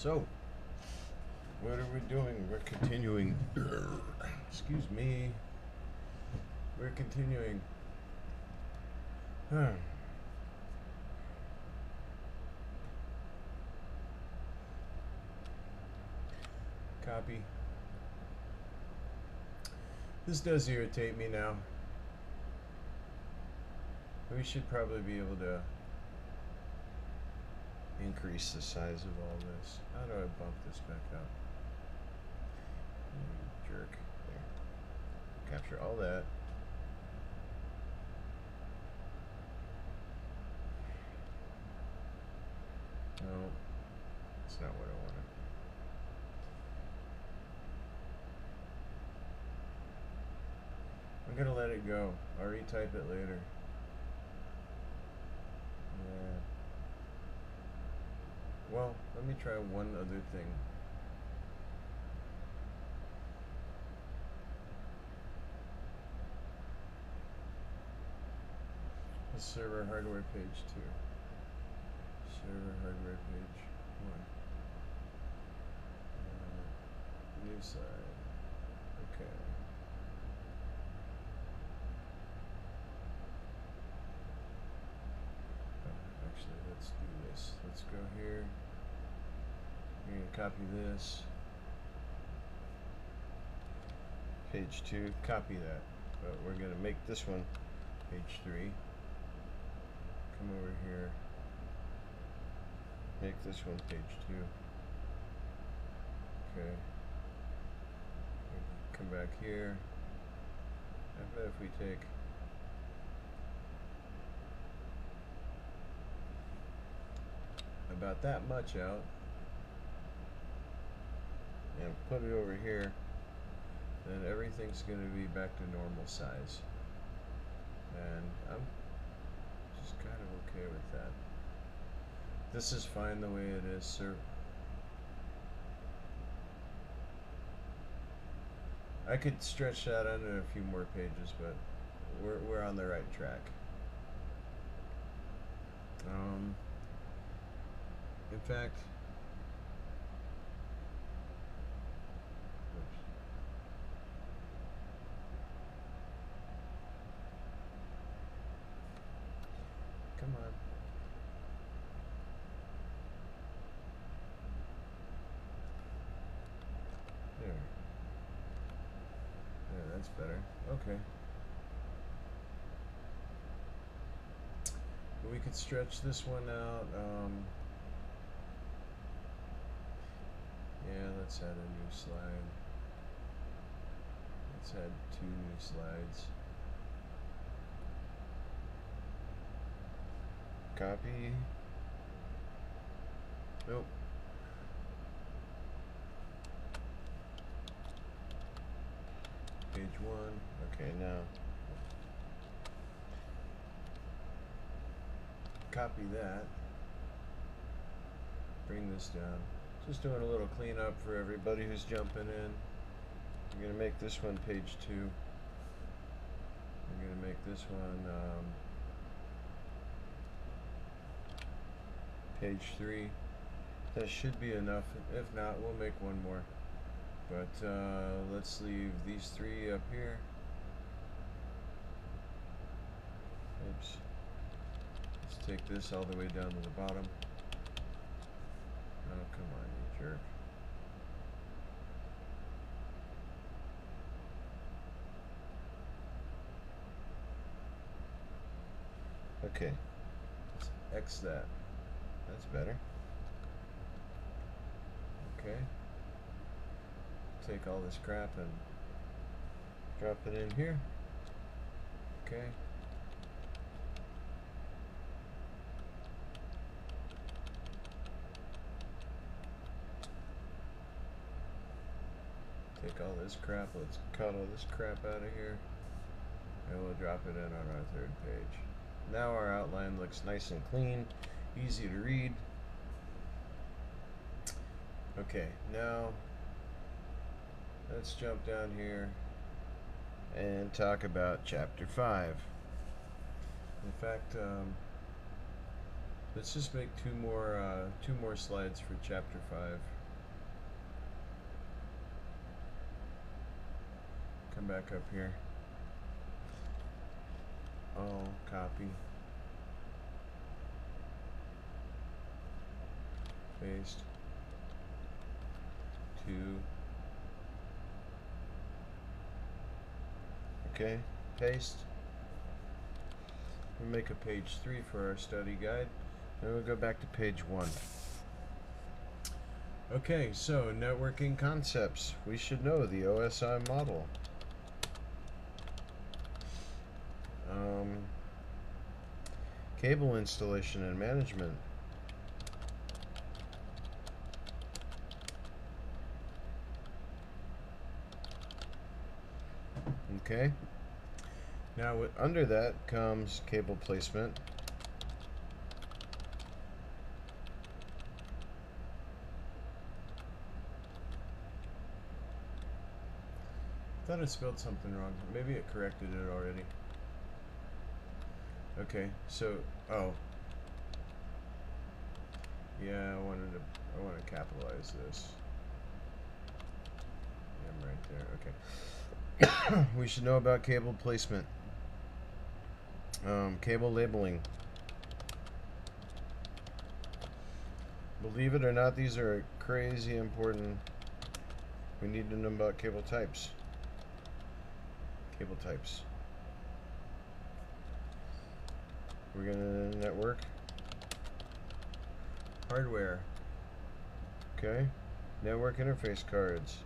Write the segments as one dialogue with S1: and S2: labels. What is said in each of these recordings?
S1: So, what are we doing? We're continuing. Excuse me. We're continuing. Copy. This does irritate me now. We should probably be able to increase the size of all this. How do I bump this back up? Jerk. There. Capture all that. No, that's not what I wanted. I'm gonna let it go. I'll retype it later. Yeah. Well, let me try one other thing. The server hardware page 2. Server hardware page 1. New slide. Okay. Actually, let's do this. Let's go here. We're going to copy this. Page 2. Copy that. But we're going to make this one page 3. Come over here. Make this one page 2. Okay. Come back here. I bet if we take about that much out and put it over here, then everything's going to be back to normal size. And I'm just kind of okay with that. This is fine the way it is, sir. I could stretch that under a few more pages, but we're on the right track. In fact, oops. Come on. There. Yeah, that's better. Okay. We could stretch this one out. Yeah, let's add a new slide. Let's add 2 new slides. Copy. Nope. Page 1. Okay, now copy that. Bring this down. Just doing a little cleanup for everybody who's jumping in. I'm going to make this one page 2. I'm going to make this one page 3. That should be enough. If not, we'll make one more. But let's leave these 3 up here. Oops. Let's take this all the way down to the bottom. Oh, come on, you jerk. Okay. Let's X that. That's better. Okay. Take all this crap and drop it in here. Okay. Take all this crap, let's cut all this crap out of here, and we'll drop it in on our 3rd page. Now our outline looks nice and clean, easy to read. Okay, now let's jump down here and talk about chapter 5. In fact, Let's just make two more slides for chapter 5. Come back up here. All copy. Paste. 2. Okay, paste. We'll make a page 3 for our study guide. Then we'll go back to page 1. Okay, so networking concepts. We should know the OSI model. Cable installation and management. Okay. Now under that comes cable placement. I thought I spelled something wrong. Maybe it corrected it already. Okay, so yeah, I want to capitalize this. Yeah, I'm right there. Okay. We should know about cable placement. Cable labeling. Believe it or not, these are crazy important. We need to know about cable types. Cable types. We're gonna network. Hardware. Okay. Network interface cards.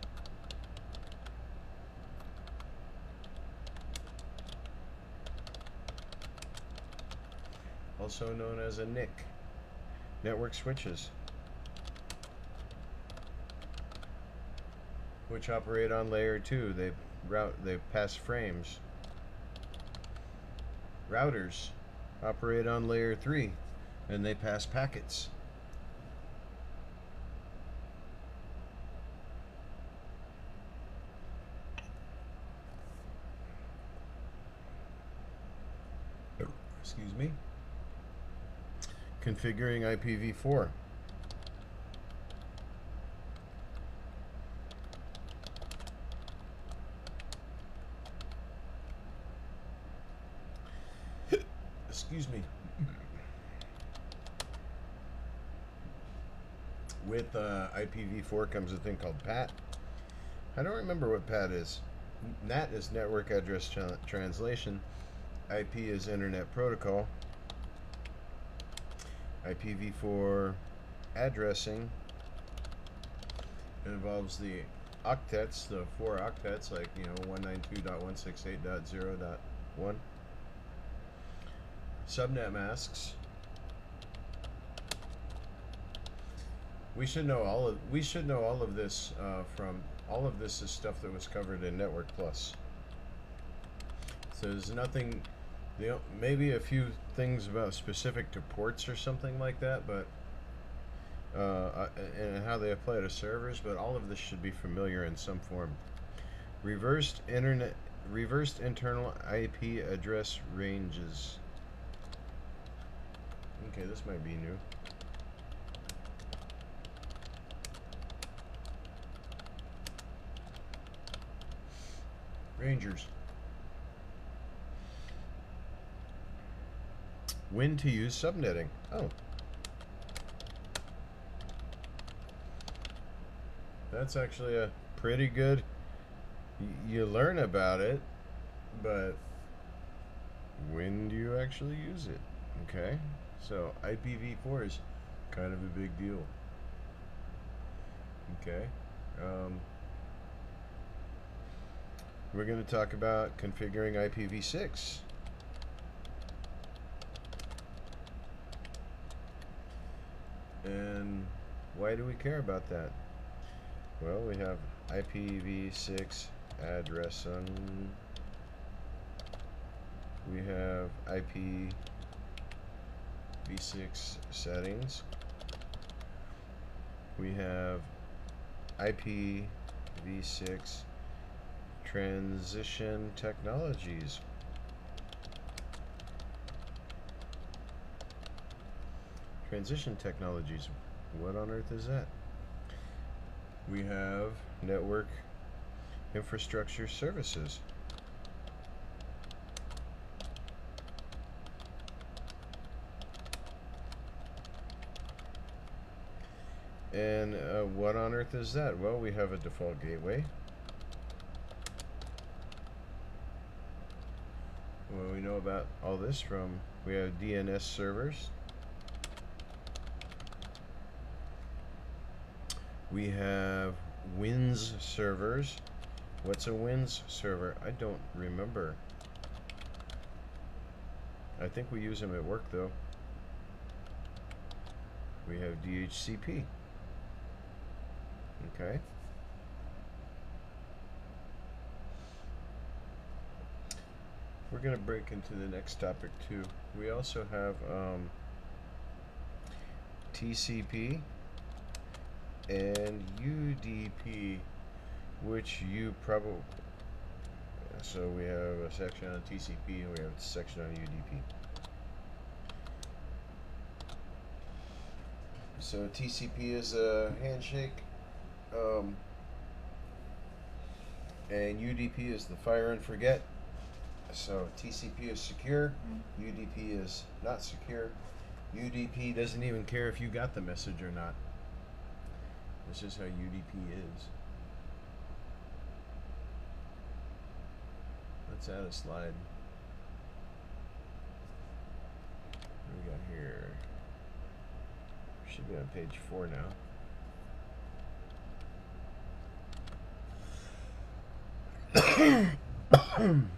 S1: Also known as a NIC. Network switches, which operate on layer 2. They pass frames. Routers operate on layer 3, and they pass packets. Excuse me. Configuring IPv4. Excuse me. With IPv4 comes a thing called PAT. I don't remember what PAT is. NAT is network address translation. IP is internet protocol. IPv4 addressing involves the octets, the 4 octets, like 192.168.0.1. Subnet masks. We should know all of this from all of this is stuff that was covered in Network Plus. So there's nothing. Maybe a few things about specific to ports or something like that, but and how they apply to servers. But all of this should be familiar in some form. Reversed internal IP address ranges. Okay, this might be new. Rangers. When to use subnetting. Oh. That's actually a pretty good... You learn about it, but when do you actually use it? Okay. So IPv4 is kind of a big deal. Okay. We're going to talk about configuring IPv6. And why do we care about that? Well, we have IPv6 address on. We have IPv6 settings. We have IPv6 transition technologies. Transition technologies. What on earth is that? We have network infrastructure services. And what on earth is that? Well, we have a default gateway. Well, we know about all this from, we have DNS servers. We have WINS servers. What's a WINS server? I don't remember. I think we use them at work though. We have DHCP. Okay. We're going to break into the next topic too. We also have TCP and UDP, which you probably, so we have a section on TCP and we have a section on UDP. So TCP is a handshake, and UDP is the fire and forget. So TCP is secure, UDP is not secure. UDP doesn't even care if you got the message or not. This is how UDP is. Let's add a slide. What do we got here? Should be on page 4 now.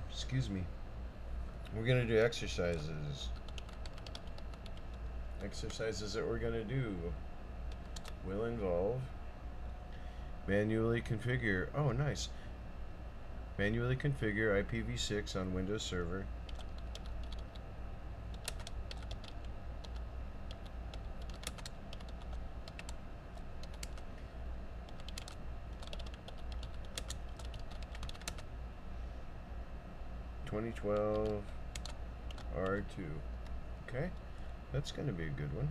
S1: Excuse me. We're going to do exercises. Exercises that we're going to do will involve manually configure. Oh, nice. Manually configure IPv6 on Windows Server. (2012) R2. Okay, that's going to be a good one.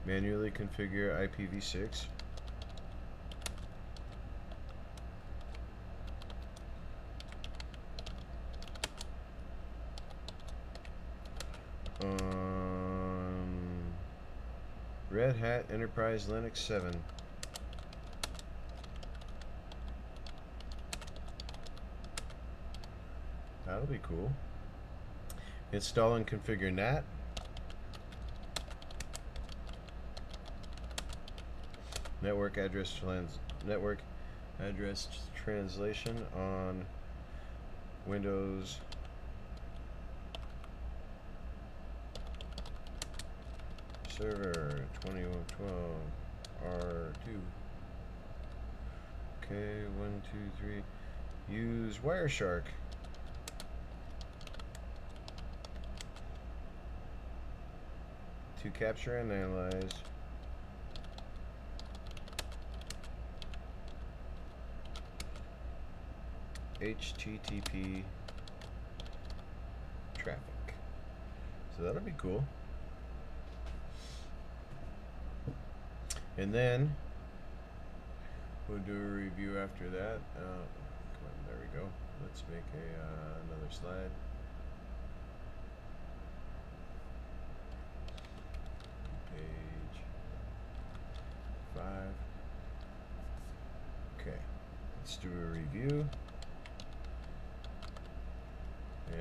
S1: Manually configure IPv6. Red Hat Enterprise Linux 7. That'll be cool. Install and configure NAT. Network address translation on Windows Server 2112 R2. Okay, 1, 2, 3. Use Wireshark. To capture and analyze HTTP traffic. So that'll be cool. And then we'll do a review after that. Come on, there we go. Let's make another slide. Page 5. Okay, let's do a review.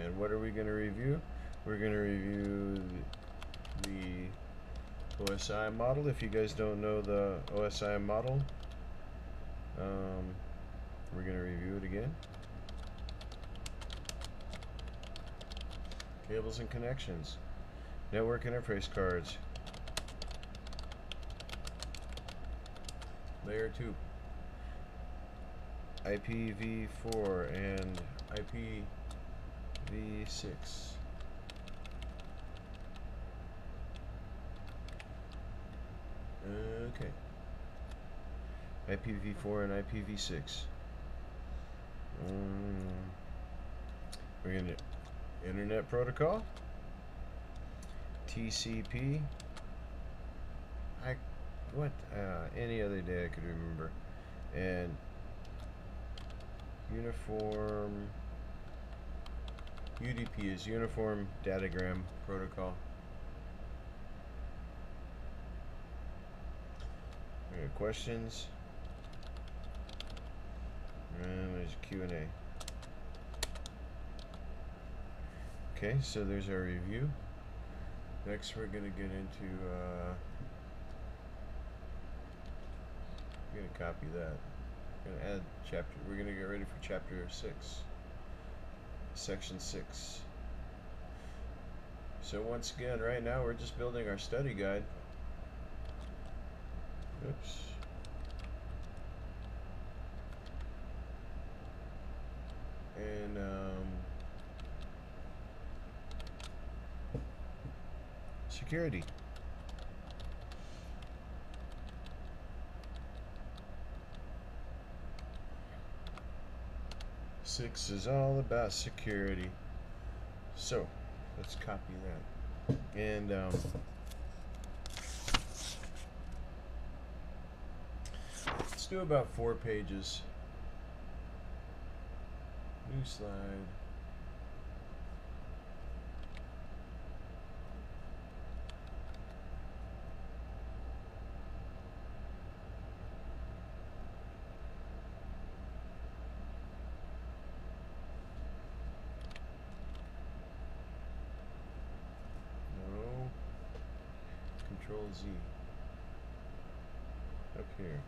S1: And what are we going to review? We're going to review the OSI model. If you guys don't know the OSI model, we're going to review it again. Cables and connections. Network interface cards. Layer 2. IPv4 and IPv6. Okay. IPv4 and IPv6. We're going to Internet Protocol, TCP, what any other day I could remember. And uniform UDP is Uniform Datagram Protocol. We got questions. And there's Q&A. Okay, so there's our review. Next we're going to get into, we're going to copy that. We're going to add chapter, we're going to get ready for chapter 6, section 6. So once again, right now we're just building our study guide. Oops. And, security. Six is all about security. So let's copy that. And let's do about 4 pages. New slide. Control Z. Up here.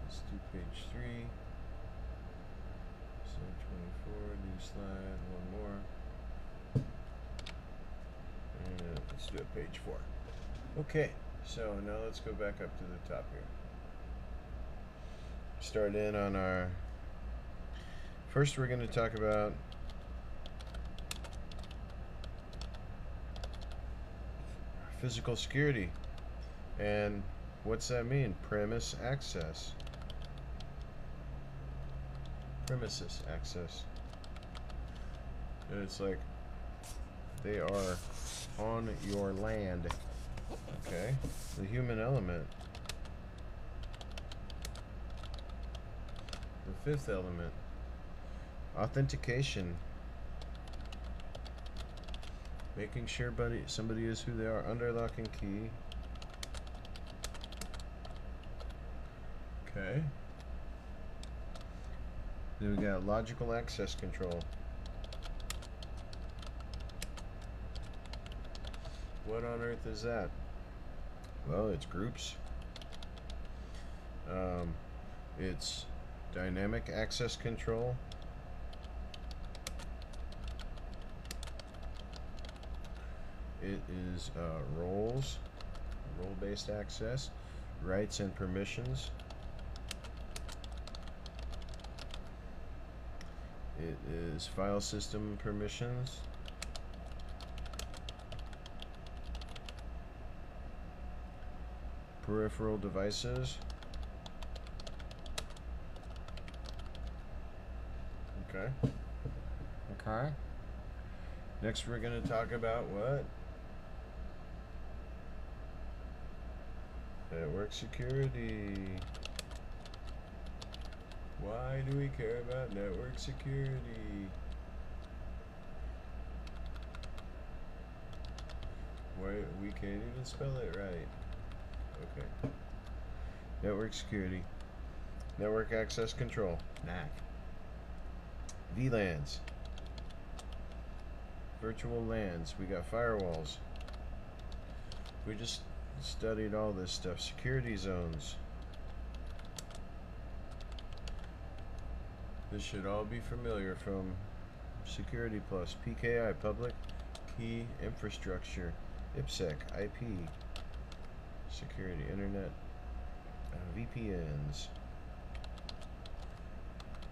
S1: Let's do page 3. So 24, new slide, one more. And let's do it page 4. Okay, so now let's go back up to the top here. Start in on our, first we're going to talk about physical security. And what's that mean? Premise access. Premises access. And it's like they are on your land. Okay? The human element. The fifth element. Authentication. Making sure somebody is who they are. Under lock and key. Okay. Then we got logical access control. What on earth is that? Well, it's groups. It's dynamic access control. It is roles, role-based access, rights and permissions. It is file system permissions. Peripheral devices. Okay. Okay. Next we're going to talk about what? Network security. Why do we care about network security? Why we can't even spell it right. Okay. Network security. Network access control. NAC. VLANs. Virtual LANs. We got firewalls. We just studied all this stuff. Security zones. This should all be familiar from Security Plus. PKI, Public Key Infrastructure. IPsec, IP. Security, Internet. VPNs.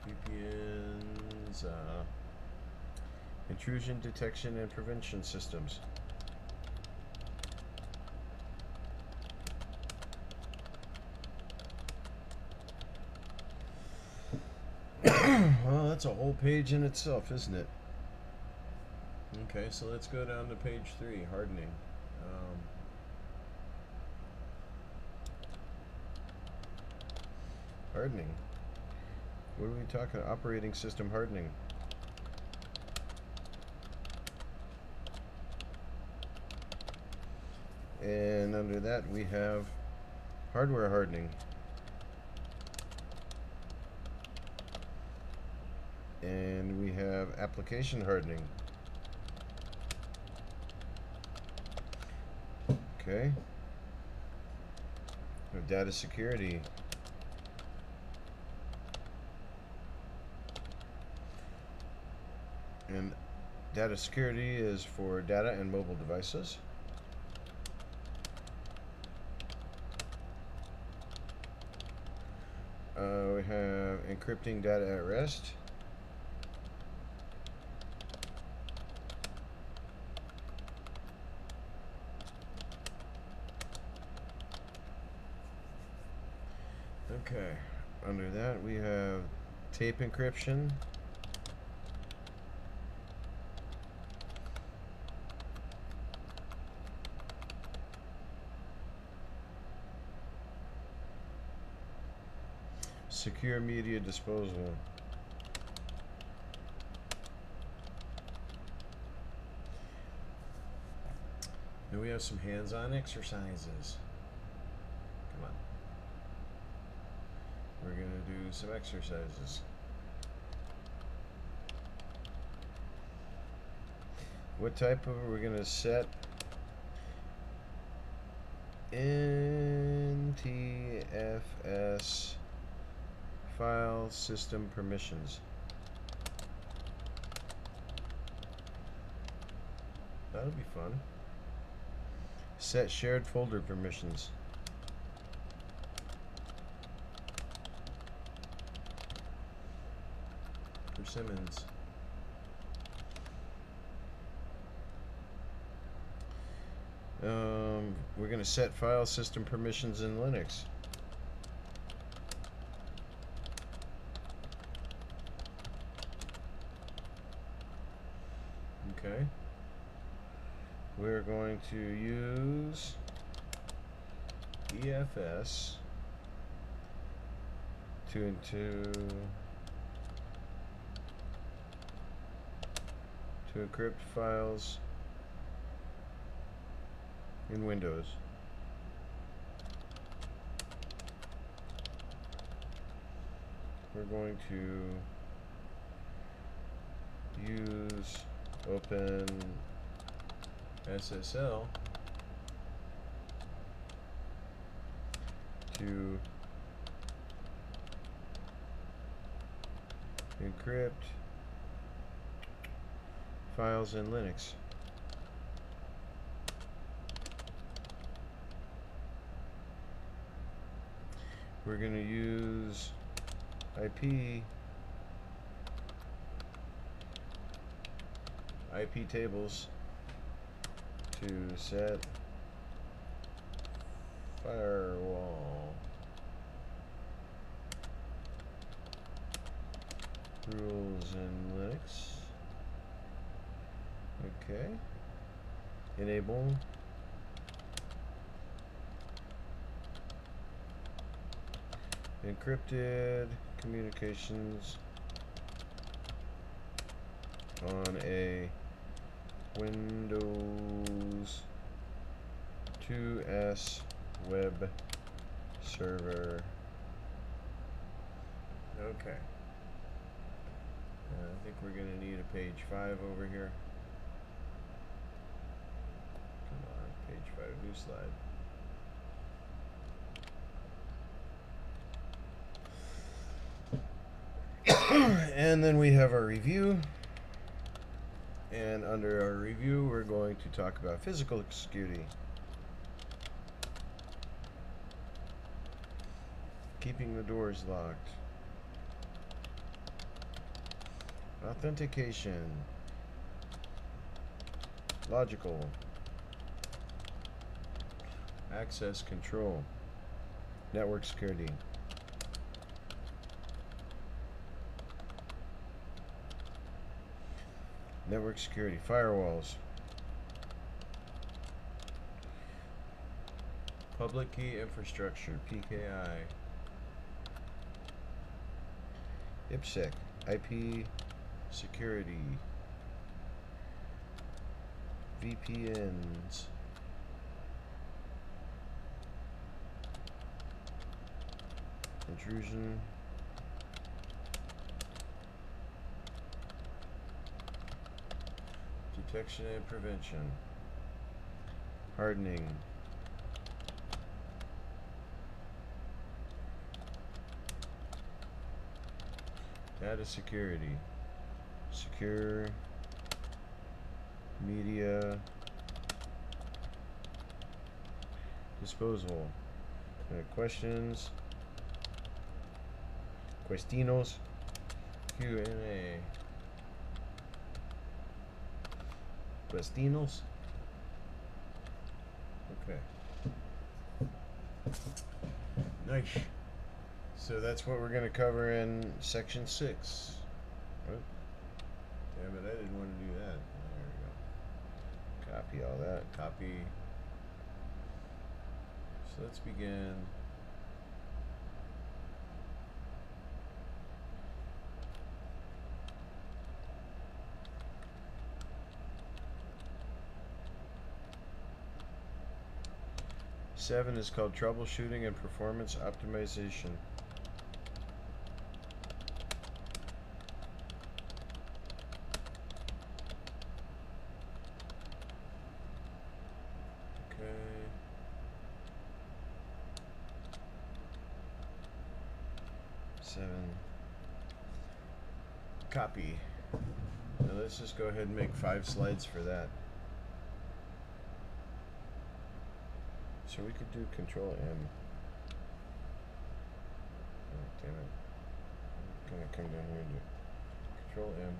S1: VPNs. Intrusion detection and prevention systems. Well, that's a whole page in itself, isn't it? Okay, so let's go down to page 3, hardening. hardening. What are we talking? Operating system hardening. And under that we have hardware hardening. And we have application hardening. Okay. We have data security. And data security is for data and mobile devices. We have encrypting data at rest. Okay, under that we have tape encryption. Secure media disposal. Now we have some hands-on exercises. Come on. We're going to do some exercises. What type of we're going to set NTFS file system permissions. That'll be fun. Set shared folder permissions. Persimmons. We're going to set file system permissions in Linux. Okay. We're going to use EFS to encrypt files in Windows. We're going to use Open SSL to encrypt files in Linux. We're going to use IP tables to set firewall rules in Linux. Okay. Enable encrypted communications on a Windows 2S web server. Okay. I think we're going to need a page 5 over here. Come on, page 5, new slide. And then we have our review. And under our review, we're going to talk about physical security. Keeping the doors locked. Authentication. Logical. Access control. Network security. Network security. Firewalls. Public key infrastructure. PKI. IPsec, IP security, VPNs, intrusion, detection and prevention, hardening, data security, secure media disposal, questions, questionos, Q&A, questionos. Okay. Nice. So that's what we're going to cover in section 6. Oh, damn it, I didn't want to do that. There we go. Copy all that. Copy. So let's begin. Seven is called troubleshooting and performance optimization. Okay. Seven. Copy. Now let's just go ahead and make 5 slides for that. So we could do Control M. Oh, damn it. I'm gonna come down here and do Control M. 1,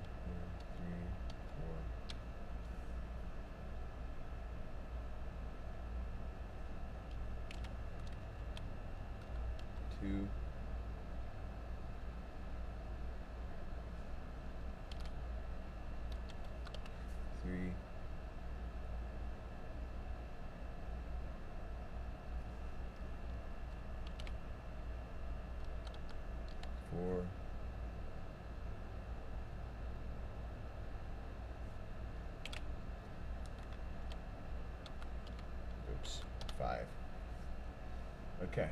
S1: 3, 4. 2. Three. 4. Oops. 5. Okay.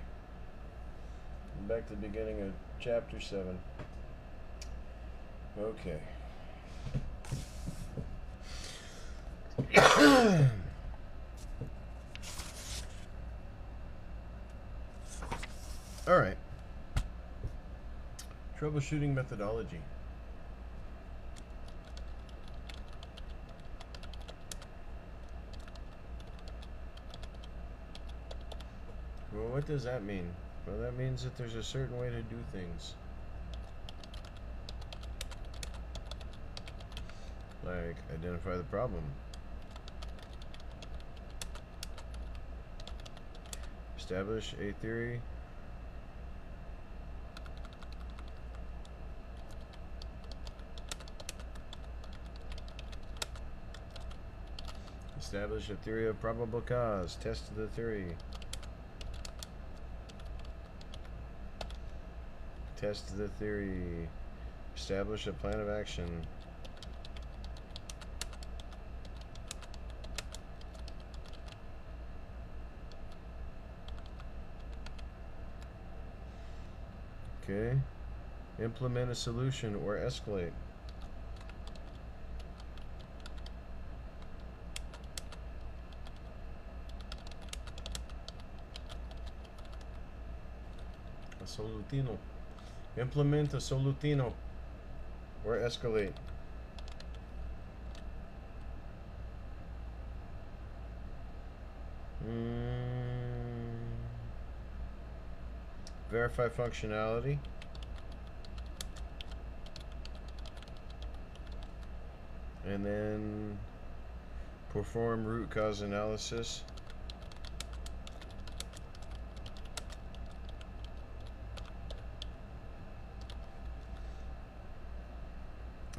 S1: Back to the beginning of chapter 7. Okay. All right. Troubleshooting methodology. Well, what does that mean? Well, that means that there's a certain way to do things. Like, identify the problem. Establish a theory. Establish a theory of probable cause. Test the theory. Test the theory. Establish a plan of action. Okay. Implement a solution or escalate. A solutino. Implement a solutino or escalate. Verify functionality. And then perform root cause analysis.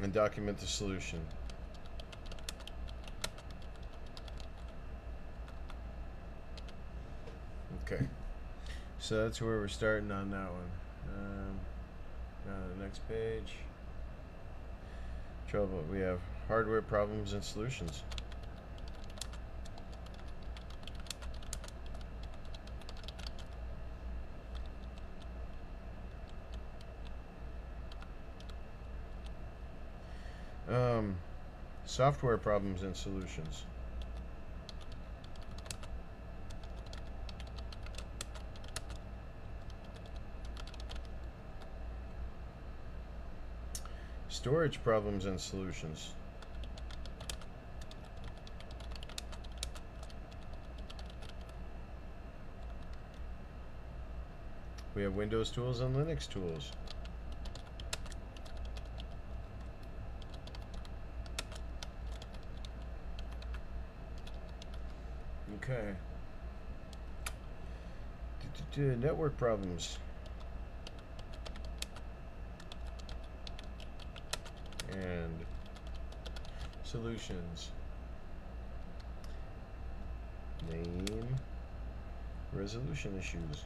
S1: And document the solution. Okay. So that's where we're starting on that one. Now the next page. Trouble. We have hardware problems and solutions. Software problems and solutions. Storage problems and solutions. We have Windows tools and Linux tools. Okay. Network problems. And solutions. Name. Resolution issues.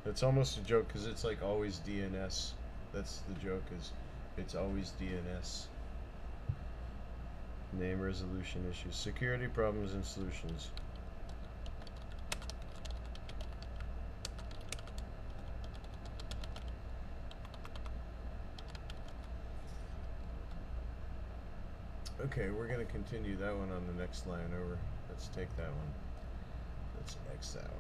S1: It's almost a joke because it's like always DNS. That's the joke, is it's always DNS. Name resolution issues. Security problems and solutions. Okay, we're going to continue that one on the next line over. Let's take that one. Let's X that one.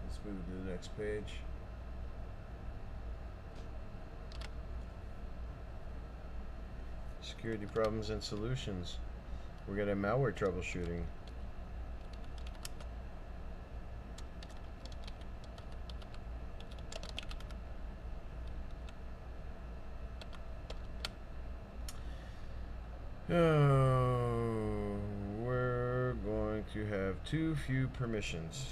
S1: Let's move to the next page. Security problems and solutions. We're going to malware troubleshooting. Oh, we're going to have too few permissions.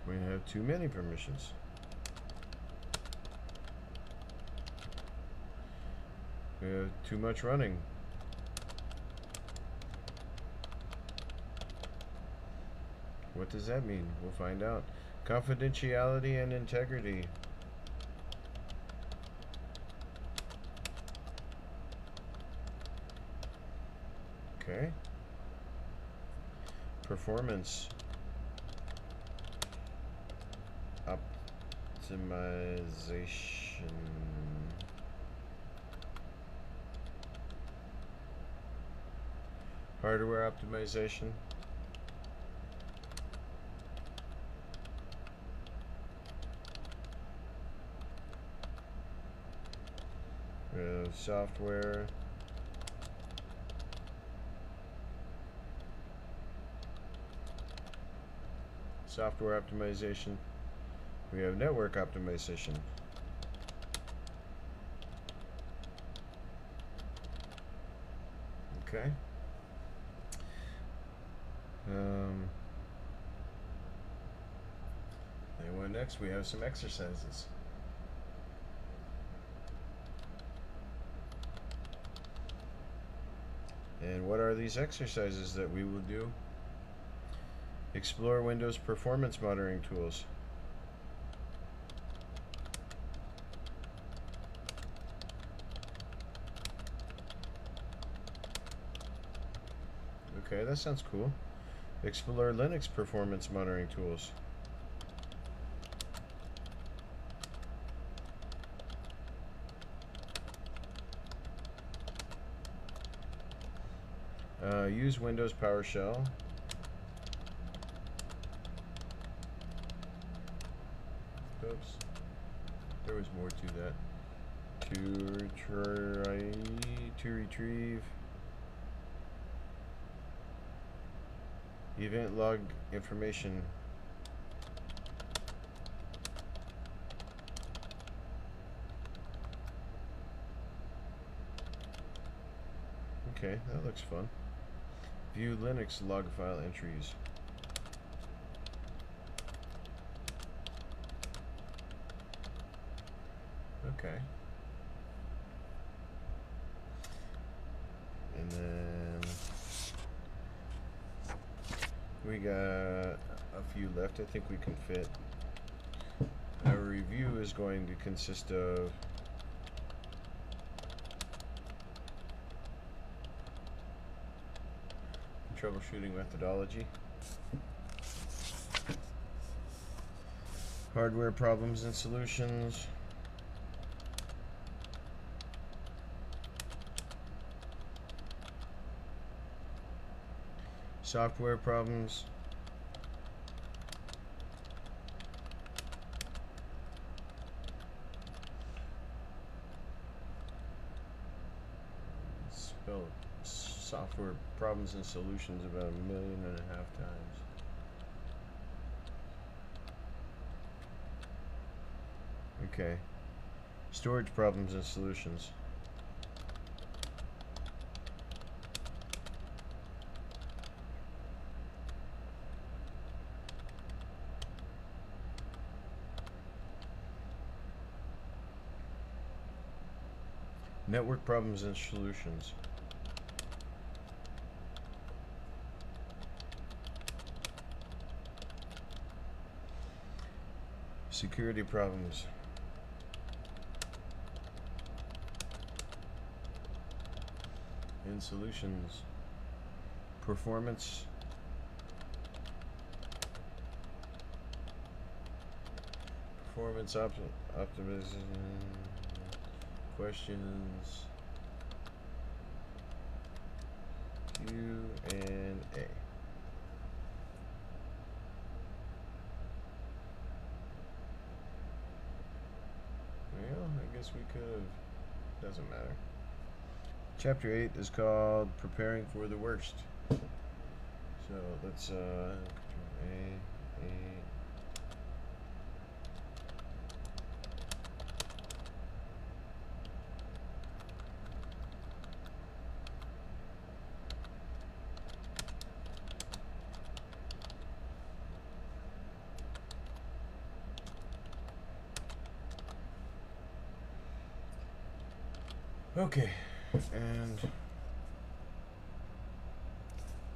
S1: We have too many permissions. We have too much running. What does that mean? We'll find out. Confidentiality and integrity. Okay. Performance. Optimization. Hardware optimization. Software. Software optimization. We have network optimization. Okay. And next we have some exercises. And what are these exercises that we will do? Explore Windows performance monitoring tools. Okay, that sounds cool. Explore Linux performance monitoring tools. Use Windows PowerShell. Oops. There was more to that. To retrieve event log information. Okay, that looks fun. View Linux log file entries. Okay. And then we got a few left. I think we can fit. Our review is going to consist of troubleshooting methodology, hardware problems and solutions, software problems, spell software problems and solutions about 1.5 million times. Okay. Storage problems and solutions. Network problems and solutions. Security problems. And solutions. Performance. Performance optimization. Questions. Q&A. Well, I guess we could have. Doesn't matter. Chapter 8 is called Preparing for the Worst. So let's Control A. Okay, and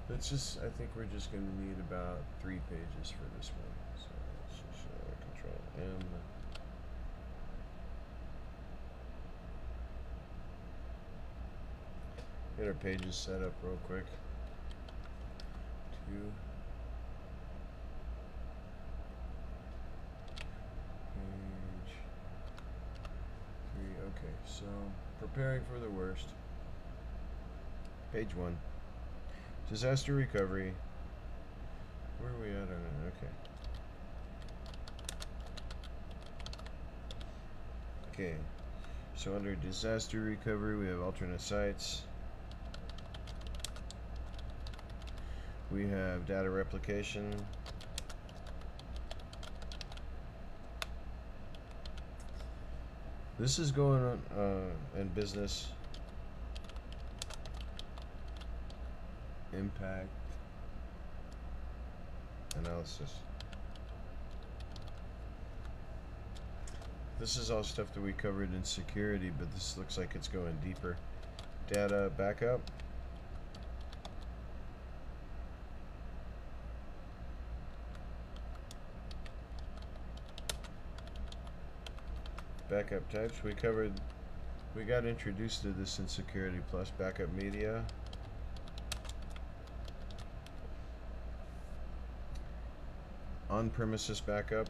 S1: let's just, I think we're just going to need about 3 pages for this one. So let's just Control M. Get our pages set up real quick. 2. Page 3. Okay, so preparing for the worst. Page 1. Disaster recovery. Where are we at on it? Okay. Okay. So under disaster recovery, we have alternate sites. We have data replication. This is going on in business. Impact analysis. This is all stuff that we covered in security, but this looks like it's going deeper. Data backup. Backup types. We got introduced to this in Security Plus. Backup media. On-premises backup.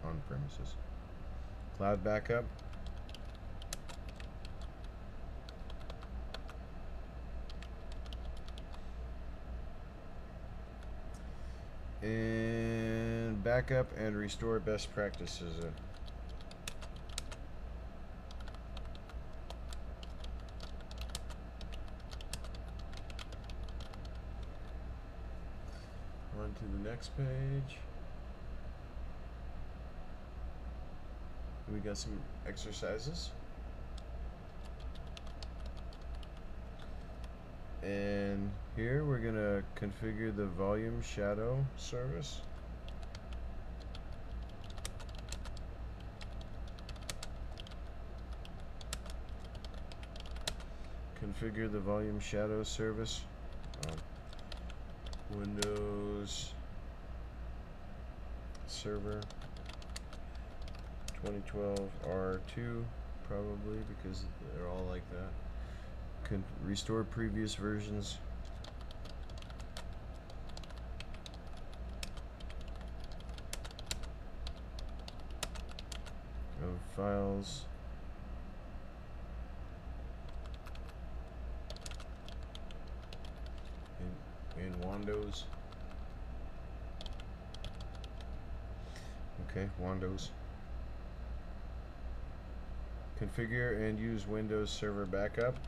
S1: On-premises. Cloud backup. And backup and restore best practices. On to the next page. We got some exercises. And here we're going to configure the volume shadow service. Configure the volume shadow service. Windows Server 2012 R2, probably, because they're all like that. Can restore previous versions. Of files. In Windows. Okay, Windows. Configure and use Windows Server Backup.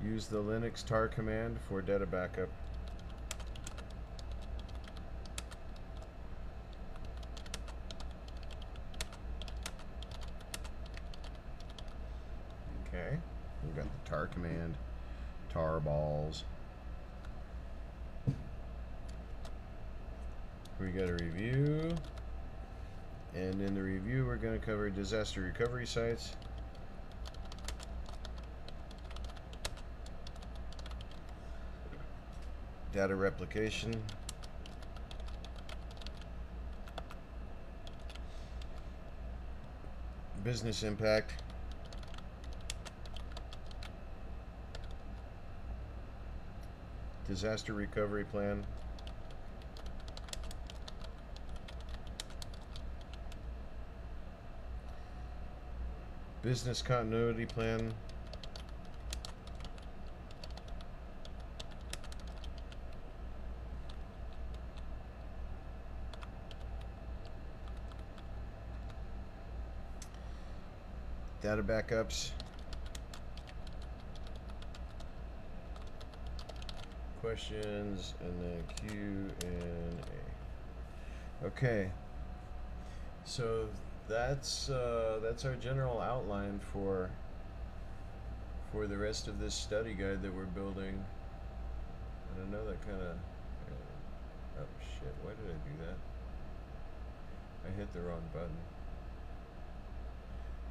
S1: Use the Linux tar command for data backup. Okay, we've got the tar command, tar balls. We got a review, and in the review we're going to cover disaster recovery sites, data replication, business impact, disaster recovery plan, business continuity plan, data backups, questions, and then Q&A. Okay, so that's our general outline for the rest of this study guide that we're building. And I know that kind of oh shit, why did I do that? I hit the wrong button.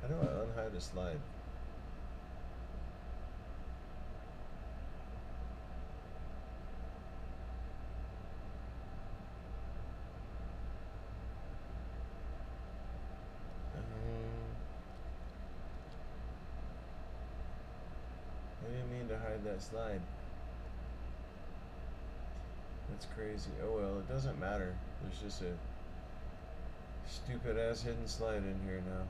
S1: How do I unhide a slide? I didn't mean to hide that slide. That's crazy. Oh well, it doesn't matter. There's just a stupid ass hidden slide in here now.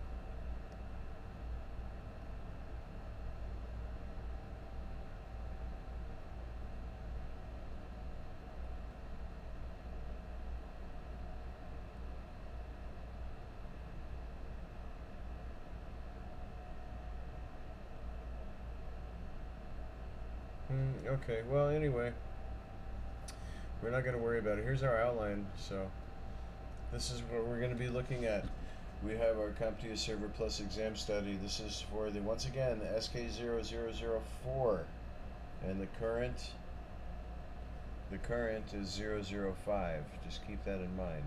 S1: Okay, well anyway, we're not going to worry about it. Here's our outline. So this is what we're going to be looking at. We have our CompTIA Server Plus exam study. This is for the, once again, the SK0 and the current is 005. Just keep that in mind.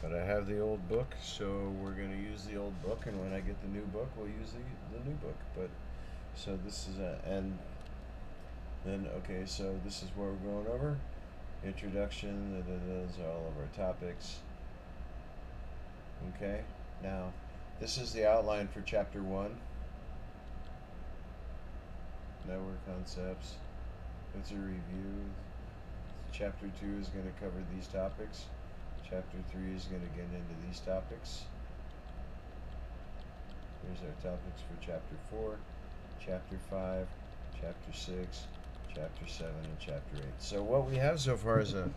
S1: But I have the old book, so we're going to use the old book, and when I get the new book, we'll use the new book. But so this is and then okay, so this is what we're going over. Introduction, those are all of our topics. Okay, now this is the outline for chapter 1. Network concepts. It's a review. Chapter 2 is going to cover these topics. Chapter 3 is going to get into these topics. Here's our topics for chapter 4, chapter 5, chapter 6, chapter 7, and chapter 8. So what we have so far is a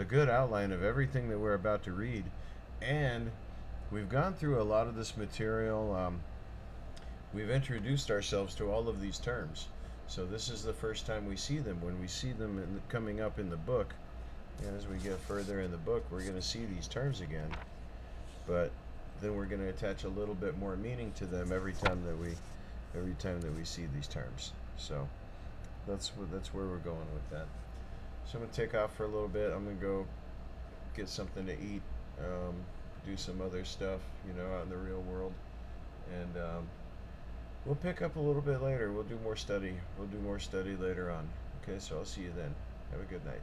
S1: good outline of everything that we're about to read, and we've gone through a lot of this material. We've introduced ourselves to all of these terms, so this is the first time we see them. When we see them coming up in the book, And as we get further in the book, we're going to see these terms again, but then we're going to attach a little bit more meaning to them every time that we see these terms. So that's where we're going with that. So I'm going to take off for a little bit. I'm going to go get something to eat, do some other stuff, out in the real world, and we'll pick up a little bit later. We'll do more study. We'll do more study later on. Okay, so I'll see you then. Have a good night.